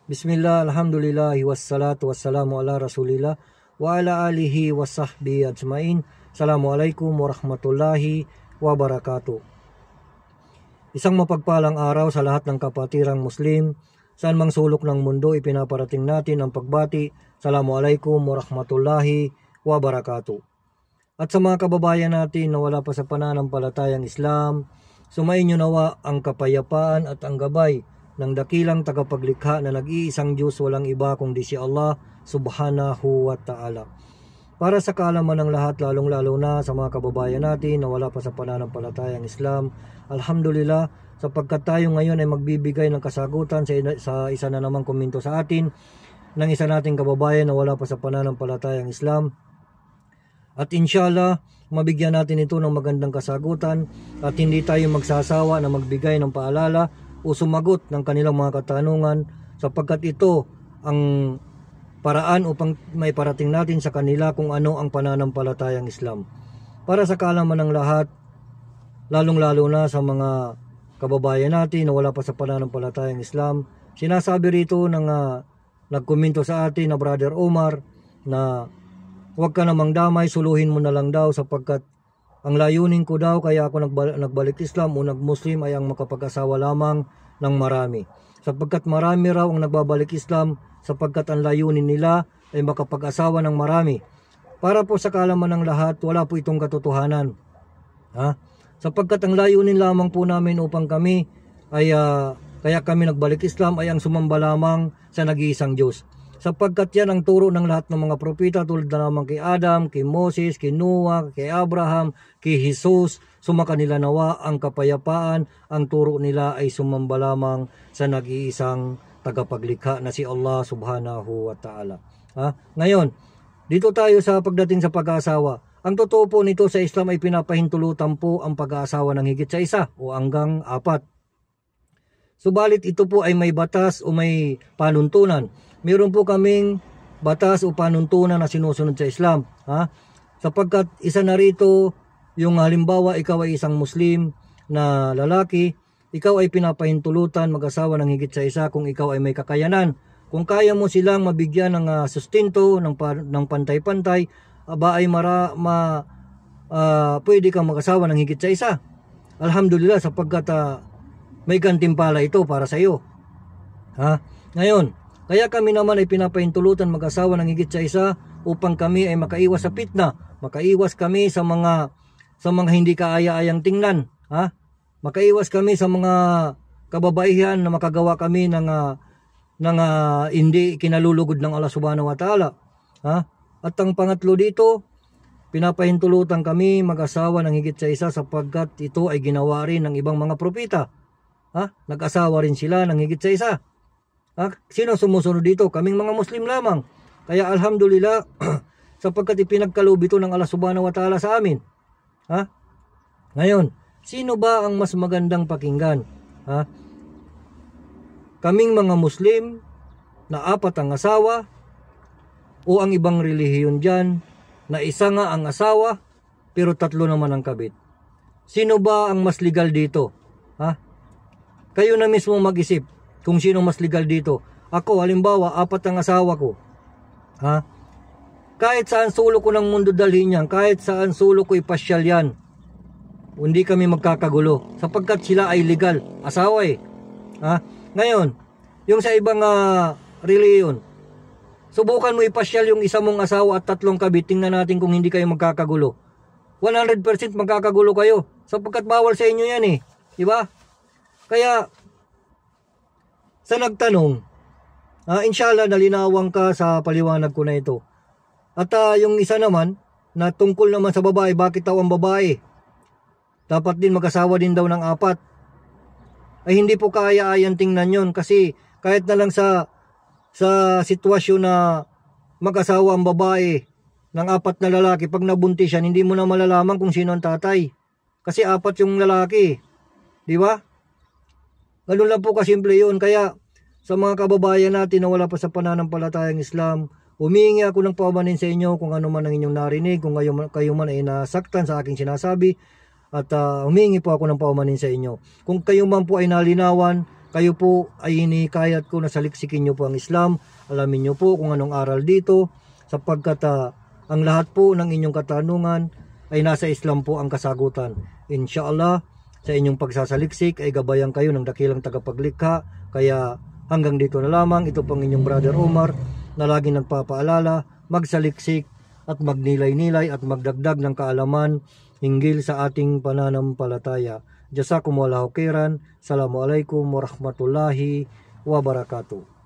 Bismillah, alhamdulillah, wassalatu wassalamu ala rasulillah wa ala alihi wa sahbihi ajmain. Assalamualaikum warahmatullahi wabarakatuh. Isang mapagpalang araw sa lahat ng kapatirang Muslim. Saan mang sulok ng mundo, ipinaparating natin ang pagbati. Assalamualaikum warahmatullahi wabarakatuh. At sa mga kababayan natin na wala pa sa pananampalatayang Islam, sumainyo nawa ang kapayapaan at ang gabay ng dakilang tagapaglikha na nag-iisang Diyos, walang iba kundi si Allah subhanahu wa ta'ala. Para sa kaalaman ng lahat, lalong-lalo na sa mga kababayan natin na wala pa sa pananampalatayang Islam, alhamdulillah, sapagkat tayo ngayon ay magbibigay ng kasagutan sa isa na namang komento sa atin ng isa nating kababayan na wala pa sa pananampalatayang Islam. At inshallah, mabigyan natin ito ng magandang kasagutan at hindi tayo magsasawa na magbigay ng paalala o sumagot ng kanilang mga katanungan, sapagkat ito ang paraan upang may parating natin sa kanila kung ano ang pananampalatayang Islam. Para sa kaalaman ng lahat, lalong-lalo na sa mga kababayan natin na wala pa sa pananampalatayang Islam, sinasabi rito ng nagkomento sa atin na Brother Omar na huwag ka namang damay, suluhin mo na lang daw, sapagkat ang layunin ko daw kaya ako nagbalik Islam o nagmuslim ay ang makapag-asawa lamang ng marami. Sapagkat marami raw ang nagbabalik Islam sapagkat ang layunin nila ay makapag-asawa ng marami. Para po sa kaalaman ng lahat, wala po itong katotohanan. Sapagkat ang layunin lamang po namin upang kami ay kaya kami nagbalik Islam ay ang sumamba lamang sa nag-iisang Diyos. Sapagkat yan ang turo ng lahat ng mga propeta, tulad na naman kay Adam, kay Moses, kay Noah, kay Abraham, kay Jesus. Sumaka nila nawa ang kapayapaan, ang turo nila ay sumamba lamang sa nag-iisang tagapaglikha na si Allah subhanahu wa ta'ala. Ngayon, dito tayo sa pagdating sa pag-aasawa. Ang totoo po nito sa Islam ay pinapahintulutan po ang pag-aasawa ng higit sa isa o hanggang 4. Subalit ito po ay may batas o may panuntunan. Meron po kaming batas o panuntunan na sinusunod sa Islam. Sapagkat isa na rito, yung halimbawa ikaw ay isang Muslim na lalaki, ikaw ay pinapahintulutan mag-asawa ng higit sa isa kung ikaw ay may kakayanan. Kung kaya mo silang mabigyan ng sustento, ng pantay-pantay, aba ay pwede kang mag-asawa ng higit sa isa. Alhamdulillah, sapagkat may gantimpala ito para sa iyo. Ngayon, kaya kami naman ay pinapahintulutan mag-asawa ng higit sa isa upang kami ay makaiwas sa fitna, makaiwas kami sa mga hindi kaaya-ayang tingnan, makaiwas kami sa mga kababaihan na makagawa kami ng hindi kinalulugod ng Allah subhanahu wa ta'ala. At ang pangatlo dito, pinapahintulutan kami mag-asawa ng higit sa isa sapagkat ito ay ginawa rin ng ibang mga propeta. Nag-asawa rin sila ng higit sa isa. Sino sumusunod dito? Kaming mga Muslim lamang. Kaya alhamdulillah, sapagkat ipinagkaloob ito ng Allah subhanahu wa ta'ala sa amin. Ngayon, sino ba ang mas magandang pakinggan? Kaming mga Muslim na 4 ang asawa, o ang ibang relihiyon dyan na isa nga ang asawa pero 3 naman ang kabit? Sino ba ang mas legal dito? Kayo na mismo mag-isip kung sino mas legal dito. Ako, halimbawa, 4 ang asawa ko. Kahit saan sulok ko ng mundo dalhin yan, kahit saan sulok ko ipasyal yan, hindi kami magkakagulo sapagkat sila ay legal. Asawa eh. Ngayon, yung sa ibang reliyon, subukan mo ipasyal yung isa mong asawa at 3 kabit, tingnan natin kung hindi kayo magkakagulo. 100% magkakagulo kayo sapagkat bawal sa inyo yan eh. Diba? Kaya, sa nagtanong, inshallah nalinawan ka sa paliwanag ko na ito. At yung isa naman, na tungkol naman sa babae, bakit daw ang babae dapat din mag-asawa din daw ng 4? Ay hindi po kaaya-ayang tingnan yon, kasi kahit na lang sa sitwasyon na mag-asawa ang babae ng 4 na lalaki, pag nabuntis yan, hindi mo na malalaman kung sino ang tatay. Kasi 4 yung lalaki. Di ba? Ganun lang po kasimple yun. Kaya sa mga kababayan natin na wala pa sa pananampalatayang Islam, humingi ako ng paumanin sa inyo kung ano man ang inyong narinig, kung kayo man ay nasaktan sa aking sinasabi, at humingi po ako ng paumanin sa inyo. Kung kayo man po ay nalinawan kayo po ay hinikayat ko na saliksikin nyo po ang Islam. Alamin nyo po kung anong aral dito, sapagkat ang lahat po ng inyong katanungan ay nasa Islam po ang kasagutan. Inshallah, sa inyong pagsasaliksik ay gabayan kayo ng dakilang tagapaglikha. Kaya hanggang dito na lamang. Ito pong inyong Brother Omar na laging nagpapaalala, magsaliksik at magnilay-nilay at magdagdag ng kaalaman hinggil sa ating pananampalataya. Jazakumullahu khairan. Assalamualaikum warahmatullahi wabarakatuh.